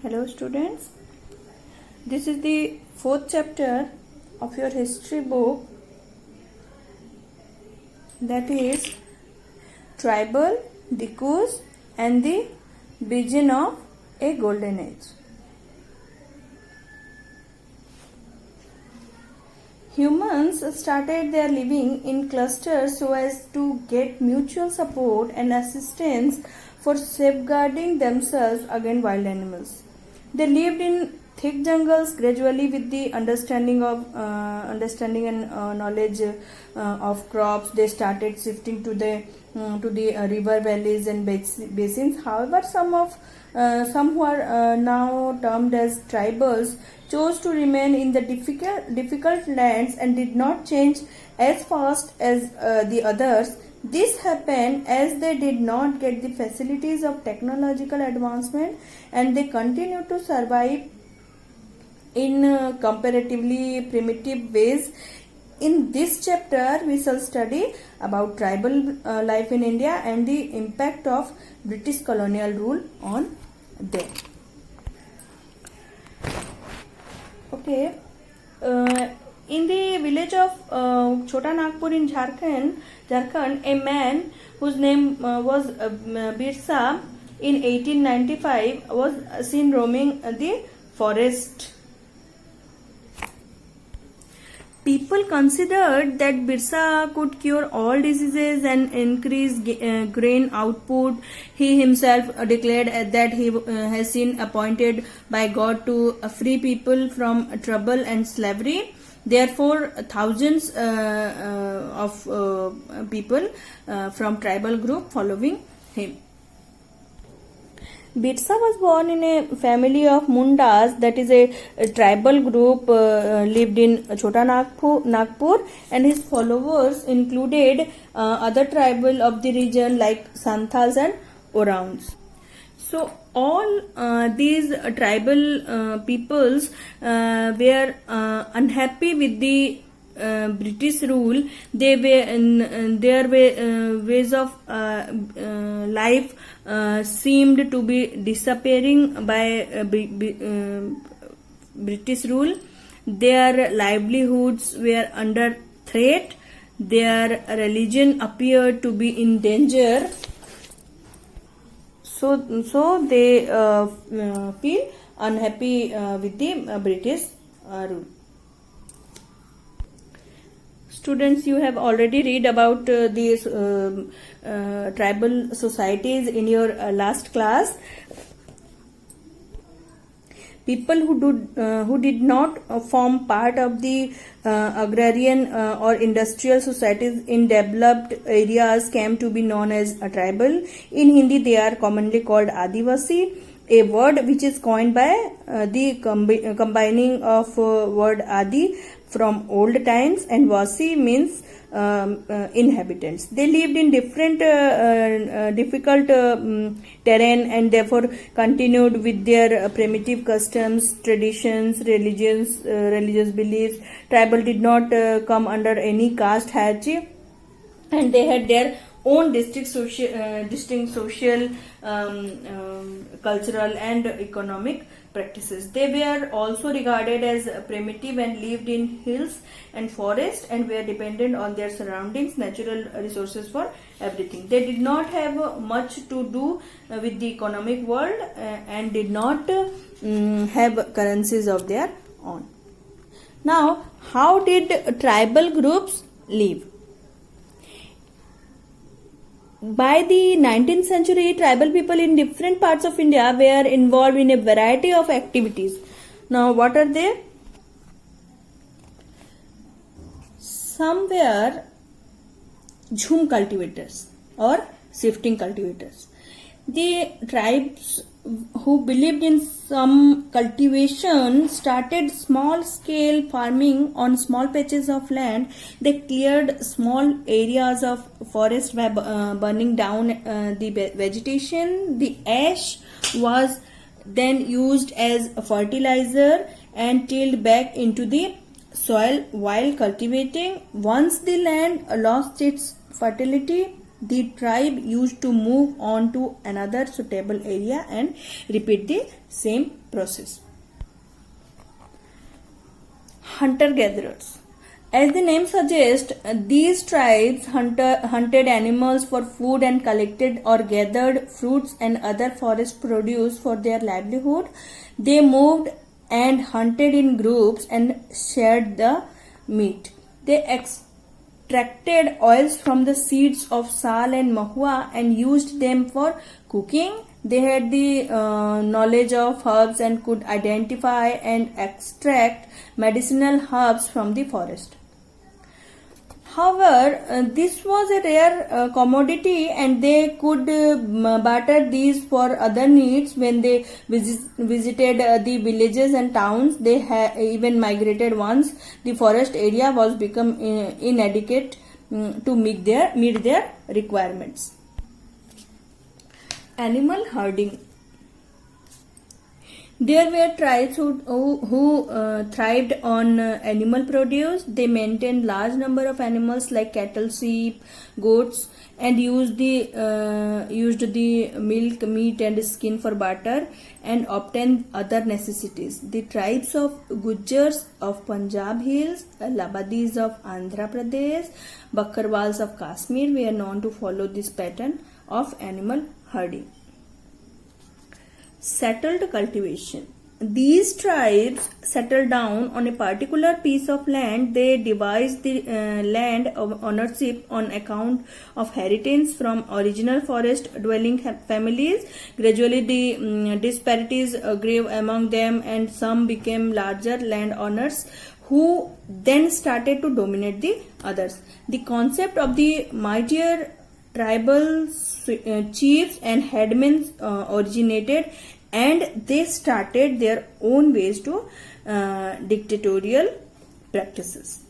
Hello students, this is the fourth chapter of your history book, that is Tribal Discourse and the Vision of a Golden Age. Humans started their living in clusters so as to get mutual support and assistance for safeguarding themselves against wild animals. They lived in thick jungles. Gradually, with the understanding and knowledge of crops, they started shifting to the river valleys and basins. However, some who are now termed as tribals chose to remain in the difficult lands and did not change as fast as the others. This happened as they did not get the facilities of technological advancement, and they continued to survive in comparatively primitive ways. In this chapter, we shall study about tribal life in India and the impact of British colonial rule on them. Okay. In the village of Chota Nagpur in Jharkhand, a man whose name was Birsa in 1895 was seen roaming the forest. People considered that Birsa could cure all diseases and increase grain output. He himself declared that he has been appointed by God to free people from trouble and slavery. Therefore, thousands of people from tribal group following him. Birsa was born in a family of Mundas, that is a tribal group lived in Chota Nagpur, and his followers included other tribal of the region like Santals and Orans. So all these tribal peoples were unhappy with the British rule. They were in their ways of life seemed to be disappearing by British rule. Their livelihoods were under threat. Their religion appeared to be in danger. So they feel unhappy with the British rule. Students, you have already read about these tribal societies in your last class. People who did not form part of the agrarian or industrial societies in developed areas came to be known as a tribal. In Hindi, they are commonly called Adivasi, a word which is coined by the combining of word Adi from old times, and Vasi means inhabitants. They lived in different difficult terrain and therefore continued with their primitive customs, traditions, religious beliefs. Tribal did not come under any caste hierarchy, and they had their own distinct social, cultural and economic practices. They were also regarded as primitive and lived in hills and forests and were dependent on their surroundings, natural resources for everything. They did not have much to do with the economic world and did not have currencies of their own. Now, how did tribal groups live? By the 19th century, tribal people in different parts of India were involved in a variety of activities. Now, what are they? Some were jhum cultivators or shifting cultivators. The tribes who believed in some cultivation started small scale farming on small patches of land. They cleared small areas of forest by burning down the vegetation. The ash was then used as a fertilizer and tilled back into the soil while cultivating. Once the land lost its fertility, the tribe used to move on to another suitable area and repeat the same process. Hunter-gatherers. As the name suggests, these tribes hunted animals for food and collected or gathered fruits and other forest produce for their livelihood. They moved and hunted in groups and shared the meat. They extracted oils from the seeds of sal and mahua and used them for cooking. They had the knowledge of herbs and could identify and extract medicinal herbs from the forest. However, this was a rare commodity and they could barter these for other needs. When they visited the villages and towns, they even migrated once the forest area was become inadequate to meet their requirements. Animal herding. There were tribes who thrived on animal produce. They maintained large number of animals like cattle, sheep, goats, and used the milk, meat, and skin for barter and obtained other necessities. The tribes of Gujjars of Punjab Hills, Labadis of Andhra Pradesh, Bakkarwals of Kashmir were known to follow this pattern of animal herding. Settled cultivation. These tribes settled down on a particular piece of land. They devised the land of ownership on account of inheritance from original forest dwelling families. Gradually, the disparities grew among them, and some became larger landowners who then started to dominate the others. The concept of the mightier tribal chiefs and headmen originated, and they started their own ways to dictatorial practices.